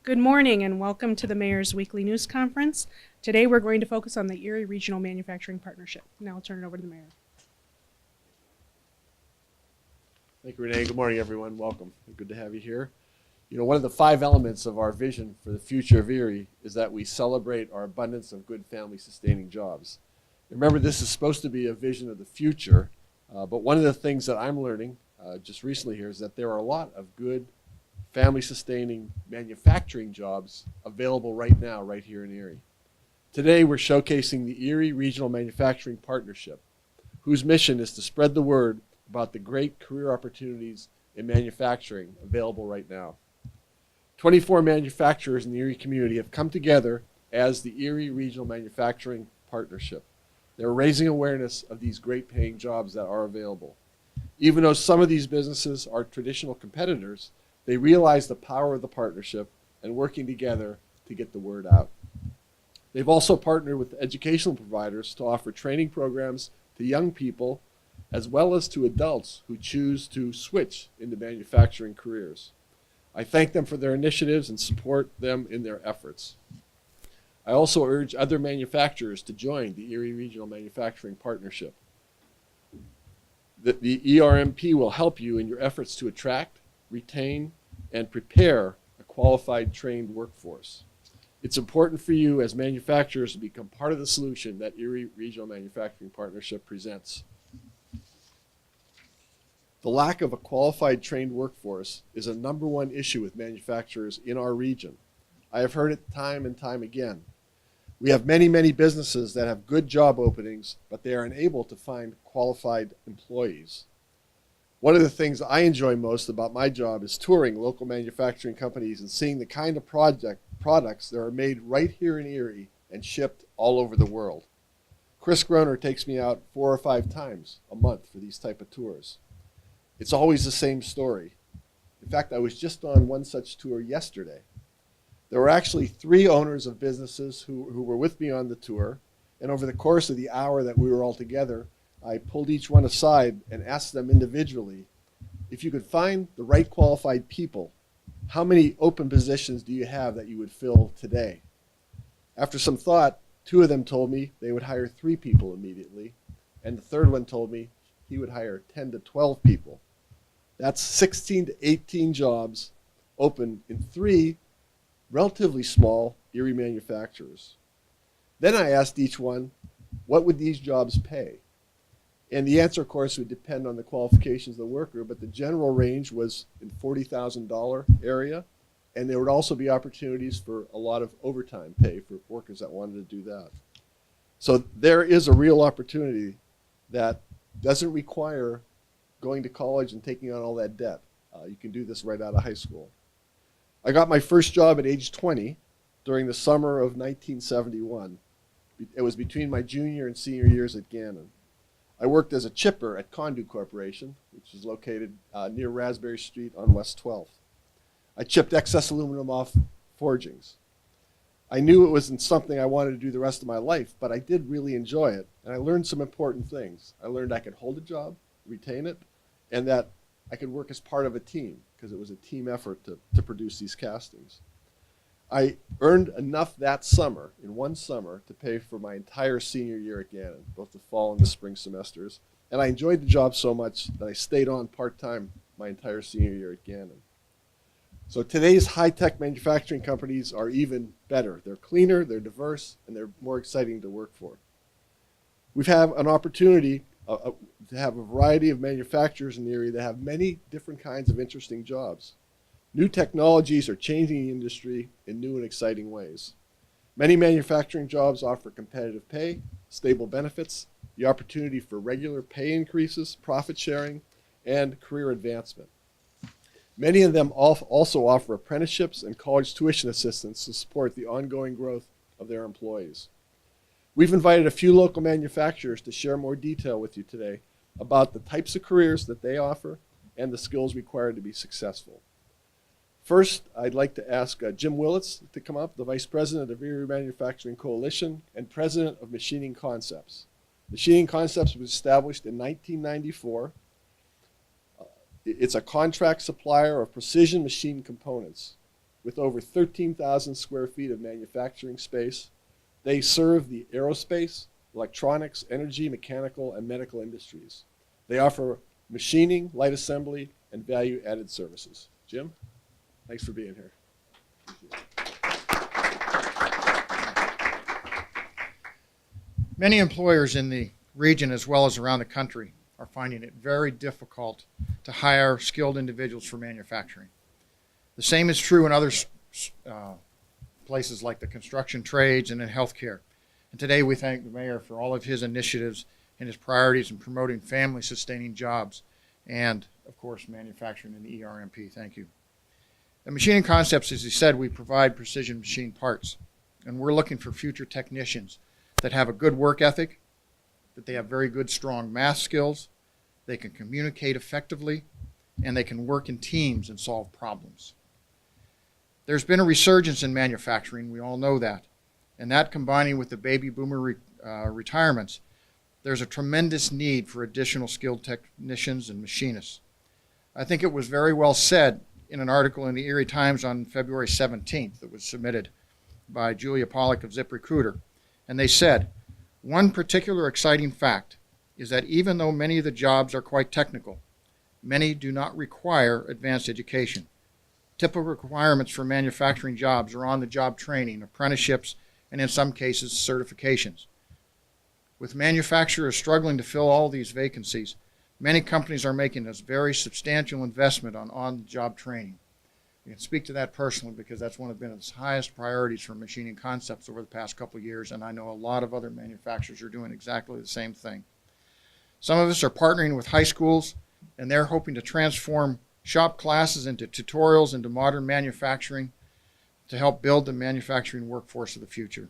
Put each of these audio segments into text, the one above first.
Good morning and welcome to the Mayor's Weekly News Conference. Today we're going to focus on the Erie Regional Manufacturing Partnership. Now I'll turn it over to the Mayor. Thank you, Renee. Good morning, everyone. Welcome. Good to have you here. You know, one of the 5 elements of our vision for the future of Erie is that we celebrate our abundance of good family-sustaining jobs. Remember, this is supposed to be a vision of the future, but one of the things that I'm learning just recently here is that there are a lot of good family-sustaining manufacturing jobs available right now, right here in Erie. Today, we're showcasing the Erie Regional Manufacturing Partnership, whose mission is to spread the word about the great career opportunities in manufacturing available right now. 24 manufacturers in the Erie community have come together as the Erie Regional Manufacturing Partnership. They're raising awareness of these great paying jobs that are available. Even though some of these businesses are traditional competitors, they realize the power of the partnership and working together to get the word out. They've also partnered with educational providers to offer training programs to young people as well as to adults who choose to switch into manufacturing careers. I thank them for their initiatives and support them in their efforts. I also urge other manufacturers to join the Erie Regional Manufacturing Partnership. The ERMP will help you in your efforts to attract, retain, and prepare a qualified, trained workforce. It's important for you as manufacturers to become part of the solution that Erie Regional Manufacturing Partnership presents. The lack of a qualified, trained workforce is a #1 issue with manufacturers in our region. I have heard it time and time again. We have many businesses that have good job openings, but they are unable to find qualified employees. One of the things I enjoy most about my job is touring local manufacturing companies and seeing the kind of products that are made right here in Erie and shipped all over the world. Chris Groner takes me out 4 or 5 times a month for these type of tours. It's always the same story. In fact, I was just on one such tour yesterday. There were actually 3 owners of businesses who were with me on the tour, and over the course of the hour that we were all together, I pulled each one aside and asked them individually, if you could find the right qualified people, how many open positions do you have that you would fill today? After some thought, 2 of them told me they would hire 3 people immediately, and the third one told me he would hire 10 to 12 people. That's 16 to 18 jobs open in 3 relatively small Erie manufacturers. Then I asked each one, what would these jobs pay? And the answer, of course, would depend on the qualifications of the worker, but the general range was in $40,000 area, and there would also be opportunities for a lot of overtime pay for workers that wanted to do that. So there is a real opportunity that doesn't require going to college and taking on all that debt. You can do this right out of high school. I got my first job at age 20 during the summer of 1971. It was between my junior and senior years at Gannon. I worked as a chipper at Condu Corporation, which is located near Raspberry Street on West 12th. I chipped excess aluminum off forgings. I knew it wasn't something I wanted to do the rest of my life, but I did really enjoy it, and I learned some important things. I learned I could hold a job, retain it, and that I could work as part of a team, because it was a team effort to produce these castings. I earned enough that summer, in one summer, to pay for my entire senior year at Gannon, both the fall and the spring semesters. And I enjoyed the job so much that I stayed on part-time my entire senior year at Gannon. So today's high-tech manufacturing companies are even better. They're cleaner, they're diverse, and they're more exciting to work for. We've had an opportunity to have a variety of manufacturers in the area that have many different kinds of interesting jobs. New technologies are changing the industry in new and exciting ways. Many manufacturing jobs offer competitive pay, stable benefits, the opportunity for regular pay increases, profit sharing, and career advancement. Many of them also offer apprenticeships and college tuition assistance to support the ongoing growth of their employees. We've invited a few local manufacturers to share more detail with you today about the types of careers that they offer and the skills required to be successful. First, I'd like to ask Jim Willits to come up, the Vice President of Erie Manufacturing Coalition and President of Machining Concepts. Machining Concepts was established in 1994. It's a contract supplier of precision machine components. with over 13,000 square feet of manufacturing space. They serve the aerospace, electronics, energy, mechanical, and medical industries. They offer machining, light assembly, and value-added services. Jim, thanks for being here. Many employers in the region as well as around the country are finding it very difficult to hire skilled individuals for manufacturing. The same is true in other places like the construction trades and in healthcare. And today we thank the mayor for all of his initiatives and his priorities in promoting family-sustaining jobs and, of course, manufacturing in the ERMP. Thank you. At Machining Concepts, as he said, we provide precision machine parts, and we're looking for future technicians that have a good work ethic, that they have very good, strong math skills, they can communicate effectively, and they can work in teams and solve problems. There's been a resurgence in manufacturing, we all know that, and that combining with the baby boomer retirements, there's a tremendous need for additional skilled technicians and machinists. I think it was very well said in an article in the Erie Times on February 17th that was submitted by Julia Pollack of ZipRecruiter. And they said, one particular exciting fact is that even though many of the jobs are quite technical, many do not require advanced education. Typical requirements for manufacturing jobs are on-the-job training, apprenticeships, and in some cases, certifications. With manufacturers struggling to fill all these vacancies, many companies are making a very substantial investment on-the-job training. I can speak to that personally because that's one of its highest priorities for Machining Concepts over the past couple of years, and I know a lot of other manufacturers are doing exactly the same thing. Some of us are partnering with high schools, and they're hoping to transform shop classes into tutorials into modern manufacturing to help build the manufacturing workforce of the future.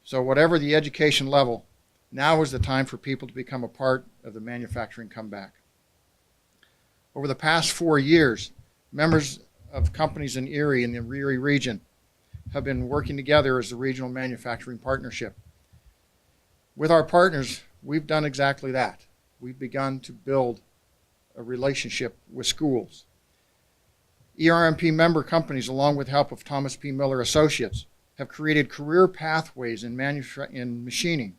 So whatever the education level, now is the time for people to become a part of the manufacturing comeback. Over the past 4 years, members of companies in Erie and the Erie region have been working together as the Regional Manufacturing Partnership. With our partners, we've done exactly that. We've begun to build a relationship with schools. ERMP member companies, along with help of Thomas P. Miller Associates, have created career pathways in machining,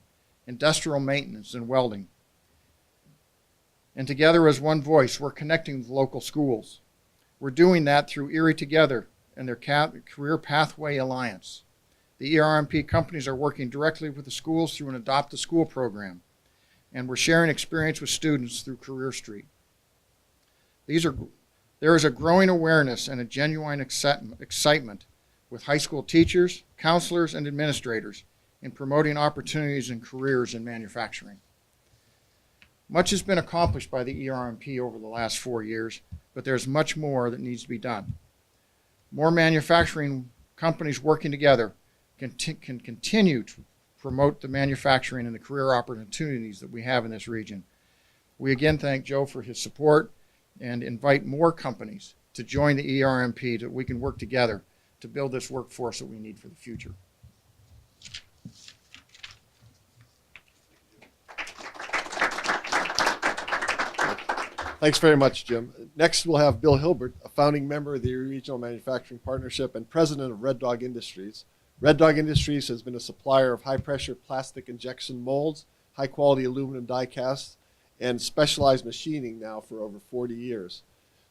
industrial maintenance, and welding. And together as one voice, we're connecting with local schools. We're doing that through Erie Together and their Career Pathway Alliance. The ERMP companies are working directly with the schools through an Adopt a School program, and we're sharing experience with students through Career Street. There is a growing awareness and a genuine excitement with high school teachers, counselors, and administrators in promoting opportunities and careers in manufacturing. Much has been accomplished by the ERMP over the last 4 years, but there's much more that needs to be done. More manufacturing companies working together can continue to promote the manufacturing and the career opportunities that we have in this region. We again thank Joe for his support and invite more companies to join the ERMP so that we can work together to build this workforce that we need for the future. Thanks very much, Jim. Next, we'll have Bill Hilbert, a founding member of the Regional Manufacturing Partnership and president of Red Dog Industries. Red Dog Industries has been a supplier of high-pressure plastic injection molds, high-quality aluminum die casts, and specialized machining now for over 40 years.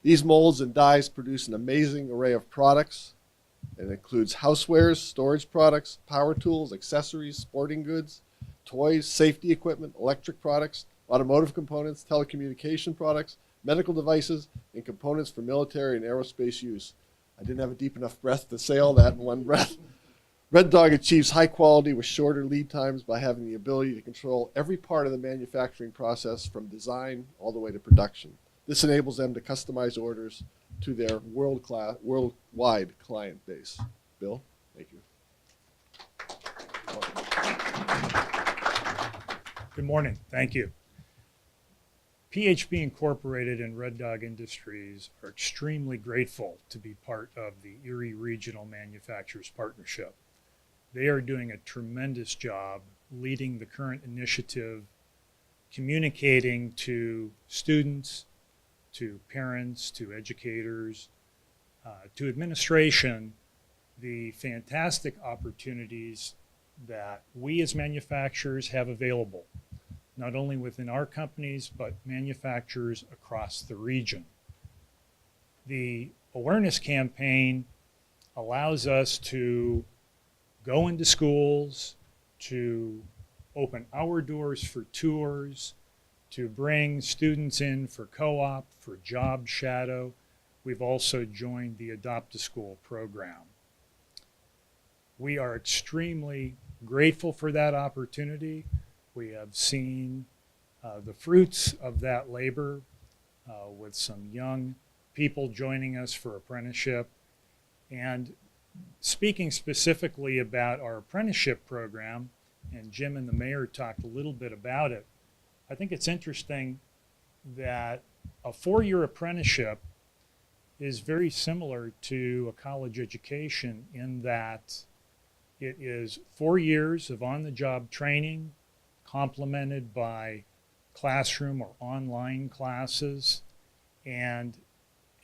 These molds and dies produce an amazing array of products. It includes housewares, storage products, power tools, accessories, sporting goods, toys, safety equipment, electric products, automotive components, telecommunication products, medical devices, and components for military and aerospace use. I didn't have a deep enough breath to say all that in one breath. Red Dog achieves high quality with shorter lead times by having the ability to control every part of the manufacturing process from design all the way to production. This enables them to customize orders to their worldwide client base. Bill, thank you. Good morning. Thank you. PHP Incorporated and Red Dog Industries are extremely grateful to be part of the Erie Regional Manufacturers Partnership. They are doing a tremendous job leading the current initiative, communicating to students, to parents, to educators, to administration the fantastic opportunities that we as manufacturers have available, not only within our companies, but manufacturers across the region. The awareness campaign allows us to go into schools, to open our doors for tours, to bring students in for co-op, for job shadow. We've also joined the Adopt a School program. We are extremely grateful for that opportunity. We have seen the fruits of that labor with some young people joining us for apprenticeship. And speaking specifically about our apprenticeship program, and Jim and the mayor talked a little bit about it, I think it's interesting that a 4-year apprenticeship is very similar to a college education in that it is 4 years of on-the-job training complemented by classroom or online classes. And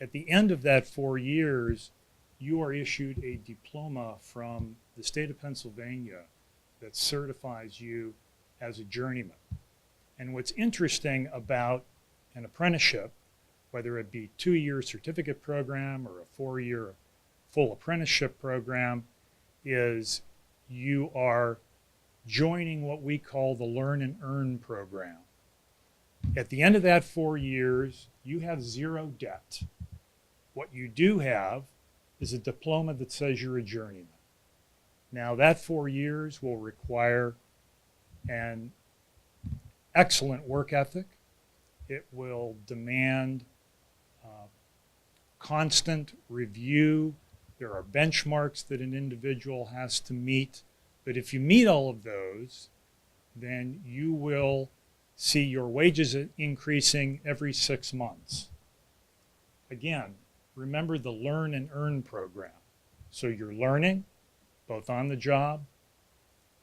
at the end of that 4 years, you are issued a diploma from the state of Pennsylvania that certifies you as a journeyman. And what's interesting about an apprenticeship, whether it be 2-year certificate program or a 4-year full apprenticeship program, is you are joining what we call the Learn and Earn program. At the end of that 4 years, you have zero debt. What you do have is a diploma that says you're a journeyman. Now that 4 years will require an excellent work ethic. It will demand constant review. There are benchmarks that an individual has to meet. But if you meet all of those, then you will see your wages increasing every 6 months. Again, remember the Learn and Earn program. So you're learning both on the job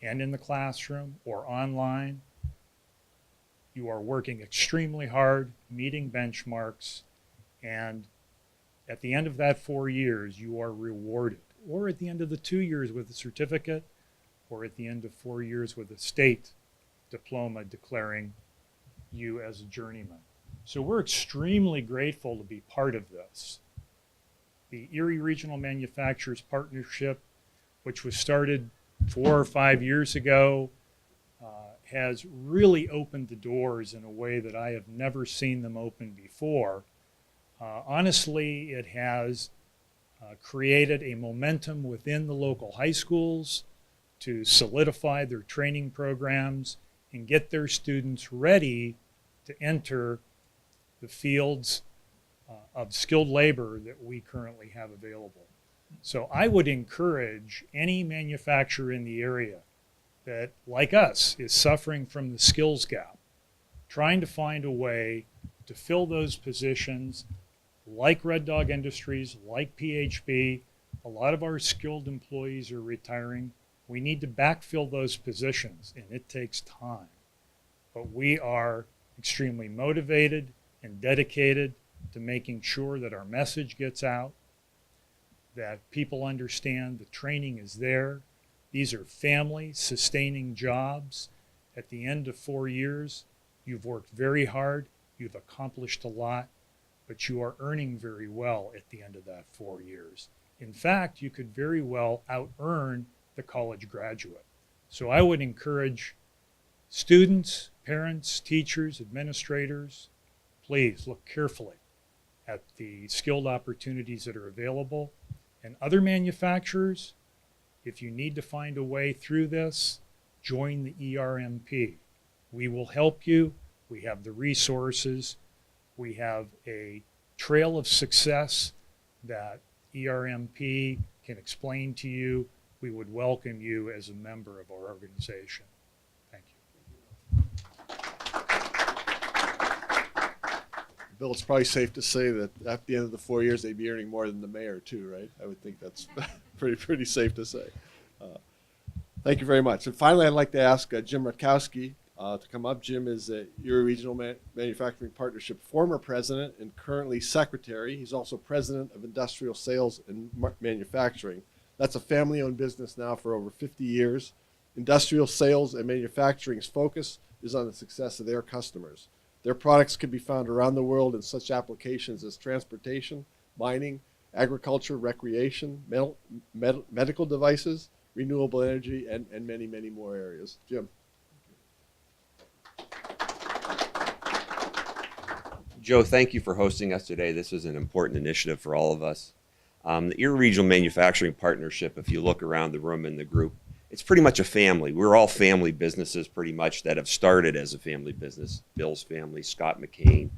and in the classroom or online. You are working extremely hard, meeting benchmarks, and at the end of that 4 years, you are rewarded. Or at the end of the 2 years with a certificate, or at the end of 4 years with a state diploma declaring you as a journeyman. So we're extremely grateful to be part of this. The Erie Regional Manufacturers Partnership, which was started 4 or 5 years ago, has really opened the doors in a way that I have never seen them open before. Honestly, it has created a momentum within the local high schools to solidify their training programs and get their students ready to enter the fields of skilled labor that we currently have available. So I would encourage any manufacturer in the area that, like us, is suffering from the skills gap, trying to find a way to fill those positions, like Red Dog Industries, like PHB. A lot of our skilled employees are retiring. We need to backfill those positions, and it takes time. But we are extremely motivated and dedicated to making sure that our message gets out, that people understand the training is there. These are family-sustaining jobs. At the end of 4 years, you've worked very hard, you've accomplished a lot, but you are earning very well at the end of that 4 years. In fact, you could very well out-earn the college graduate. So I would encourage students, parents, teachers, administrators, please look carefully at the skilled opportunities that are available. And other manufacturers, if you need to find a way through this, join the ERMP. We will help you. We have the resources. We have a trail of success that ERMP can explain to you. We would welcome you as a member of our organization. Thank you. Bill, it's probably safe to say that at the end of the 4 years, they'd be earning more than the mayor too, right? I would think that's pretty safe to say. Thank you very much. And finally, I'd like to ask Jim Rutkowski, To come up, Jim is the Erie Regional Manufacturing Partnership former president and currently secretary. He's also president of Industrial Sales and Manufacturing. That's a family-owned business now for over 50 years. Industrial Sales and Manufacturing's focus is on the success of their customers. Their products can be found around the world in such applications as transportation, mining, agriculture, recreation, medical devices, renewable energy, and many, many more areas. Jim. Joe, thank you for hosting us today. This is an important initiative for all of us. The Erie Regional Manufacturing Partnership, if you look around the room and the group, it's pretty much a family. We're all family businesses pretty much that have started as a family business. Bill's family, Scott McCain,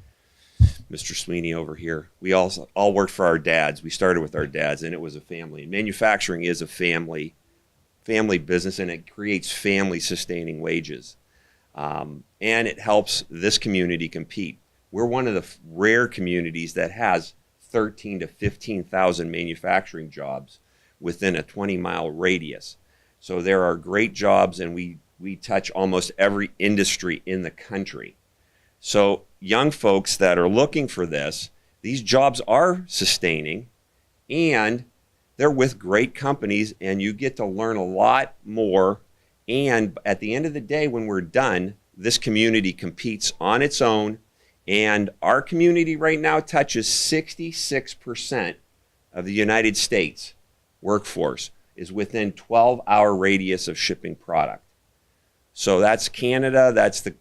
Mr. Sweeney over here. We all worked for our dads. We started with our dads, and it was a family. And manufacturing is a family business, and it creates family-sustaining wages. And it helps this community compete. We're one of the rare communities that has 13 to 15,000 manufacturing jobs within a 20-mile radius. So there are great jobs, and we touch almost every industry in the country. So young folks that are looking for this, these jobs are sustaining, and they're with great companies, and you get to learn a lot more. And at the end of the day, when we're done, this community competes on its own. And our community right now touches 66% of the United States workforce is within 12-hour radius of shipping product. So that's Canada, that's the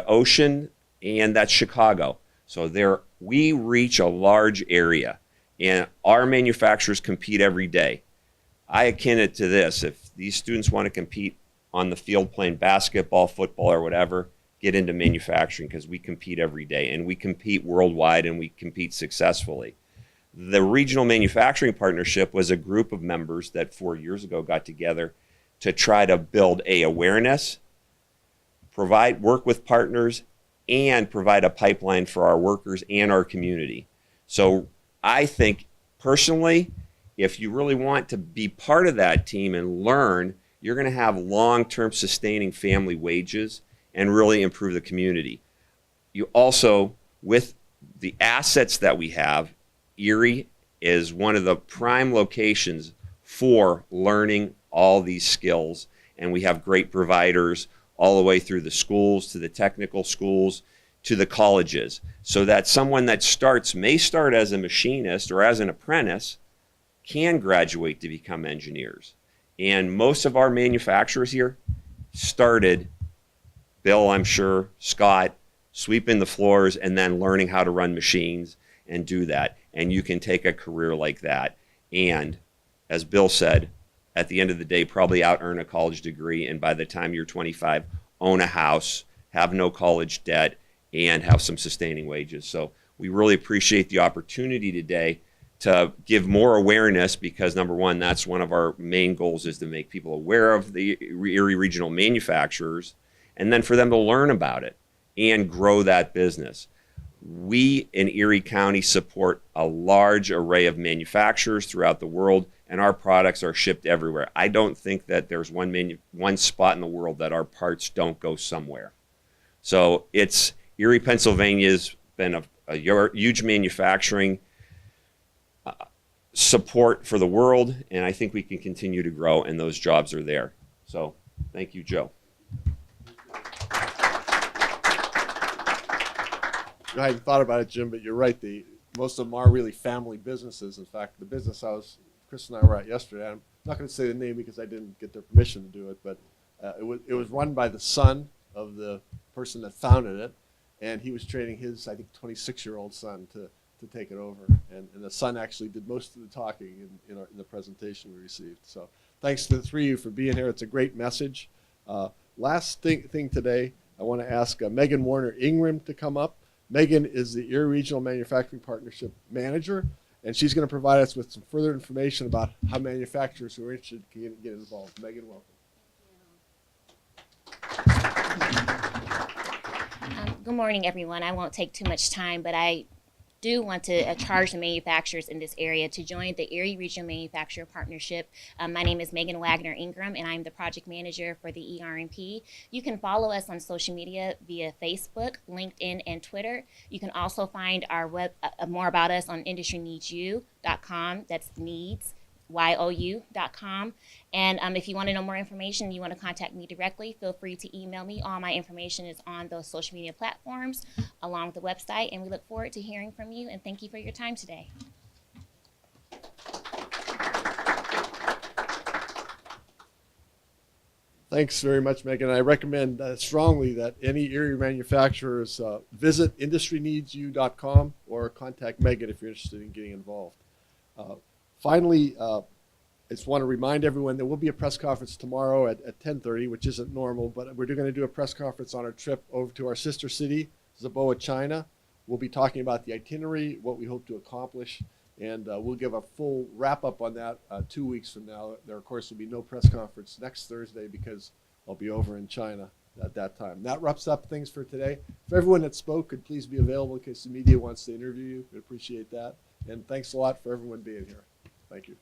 ocean, and that's Chicago. So we reach a large area, and our manufacturers compete every day. I akin it to this: if these students want to compete on the field playing basketball, football, or whatever, get into manufacturing, because we compete every day, and we compete worldwide, and we compete successfully. The Regional Manufacturing Partnership was a group of members that 4 years ago got together to try to build awareness, work with partners, and provide a pipeline for our workers and our community. So I think personally, if you really want to be part of that team and learn, you're going to have long-term sustaining family wages and really improve the community. You also, with the assets that we have, Erie is one of the prime locations for learning all these skills, and we have great providers all the way through the schools, to the technical schools, to the colleges, so that someone that may start as a machinist or as an apprentice can graduate to become engineers. And most of our manufacturers here started, Bill, I'm sure, Scott, sweeping the floors and then learning how to run machines and do that. And you can take a career like that. And as Bill said, at the end of the day, probably out earn a college degree. And by the time you're 25, own a house, have no college debt, and have some sustaining wages. So we really appreciate the opportunity today to give more awareness, because number one, that's one of our main goals, is to make people aware of the Erie Regional Manufacturers, and then for them to learn about it and grow that business. We in Erie County support a large array of manufacturers throughout the world, and our products are shipped everywhere. I don't think that there's one spot in the world that our parts don't go somewhere. So Erie, Pennsylvania has been a huge manufacturing support for the world, and I think we can continue to grow, and those jobs are there. So thank you, Joe. I hadn't thought about it, Jim, but you're right. Most of them are really family businesses. In fact, the business Chris and I were at yesterday, I'm not going to say the name because I didn't get their permission to do it, but it was run by the son of the person that founded it, and he was training his, I think, 26-year-old son to take it over. And the son actually did most of the talking in the presentation we received. So thanks to the three of you for being here. It's a great message. Last thing today, I want to ask Megan Warner Ingram to come up. Megan is the Erie Regional Manufacturing Partnership Manager, and she's going to provide us with some further information about how manufacturers who are interested can get involved. Megan, welcome. Good morning, everyone. I won't take too much time, but I do want to charge the manufacturers in this area to join the Erie Regional Manufacturer Partnership. My name is Megan Wagner Ingram, and I'm the project manager for the ERMP. You can follow us on social media via Facebook, LinkedIn, and Twitter. You can also find our more about us on industryneedsyou.com. That's needs. YOU.com. And if you want to know more information, you want to contact me directly, feel free to email me. All my information is on those social media platforms along with the website, and we look forward to hearing from you, and thank you for your time today. Thanks very much, Megan. I recommend strongly that any Erie manufacturers visit industryneedsyou.com or contact Megan if you're interested in getting involved. Finally, I just want to remind everyone there will be a press conference tomorrow at 10:30, which isn't normal, but we're going to do a press conference on our trip over to our sister city, Zaboa, China. We'll be talking about the itinerary, what we hope to accomplish, and we'll give a full wrap-up on that 2 weeks from now. There, of course, will be no press conference next Thursday because I'll be over in China at that time. That wraps up things for today. If everyone that spoke could please be available in case the media wants to interview you, we'd appreciate that. And thanks a lot for everyone being here. Thank you.